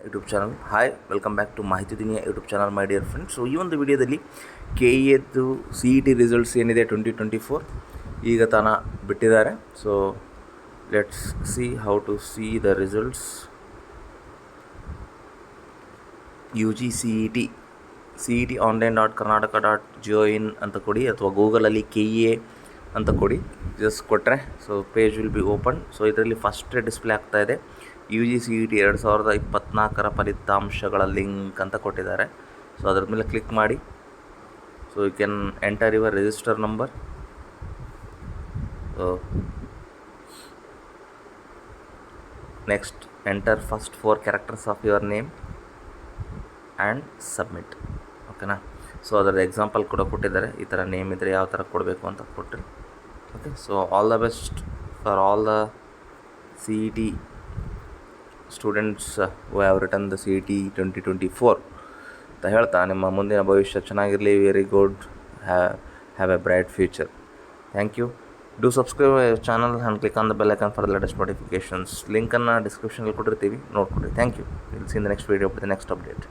YouTube channel. Hi, welcome back to Mahiti Duniya YouTube channel my dear friends. So ಈ ಒಂದು ವಿಡಿಯೋದಲ್ಲಿ KE CET results ಏನಿದೆ 2024 ಈಗ ತಾನ ಬಿಟ್ಟಿದ್ದಾರೆ. So let's see how to see the results. UG CET online.karnataka.gov.in ಅಂತ ಕೊಡಿ, ಅಥವಾ ಗೂಗಲಲ್ಲಿ KEA ಅಂತ ಕೊಡಿ. ಜಸ್ಟ್ ಕೊಟ್ಟರೆ so page will be open. So ಇದರಲ್ಲಿ ಫಸ್ಟ್ ಡಿಸ್ಪ್ಲೇ ಆಗ್ತಾ ಇದೆ UG CET 2024 ಫಲಿತಾಂಶಗಳ ಲಿಂಕ್ ಅಂತ ಕೊಟ್ಟಿದ್ದಾರೆ. ಸೊ ಅದ್ರ ಮೇಲೆ ಕ್ಲಿಕ್ ಮಾಡಿ. So you can enter your register number. So next enter first 4 characters of your name and submit. ಓಕೆನಾ. ಸೊ ಅದರದ್ದು ಎಕ್ಸಾಂಪಲ್ ಕೂಡ ಕೊಟ್ಟಿದ್ದಾರೆ. ಈ ಥರ ನೇಮ್ ಇದ್ದರೆ ಯಾವ ಥರ ಕೊಡಬೇಕು ಅಂತ ಕೊಟ್ಟರೆ. Okay. So all the best for all the CET students who have return the CET 2024 ಅಂತ ಹೇಳ್ತಾ, ನಿಮ್ಮ ಮುಂದಿನ ಭವಿಷ್ಯ ಚೆನ್ನಾಗಿರಲಿ. Very good. Have a bright future. Thank you. Do subscribe channel and click on the bell icon for the latest notifications. ಲಿಂಕನ್ನು ಡಿಸ್ಕ್ರಿಪ್ಷನಲ್ಲಿ ಕೊಟ್ಟಿರ್ತೀವಿ, ನೋಡ್ಕೊಡಿ. Thank you. Will see in the next video with the next update.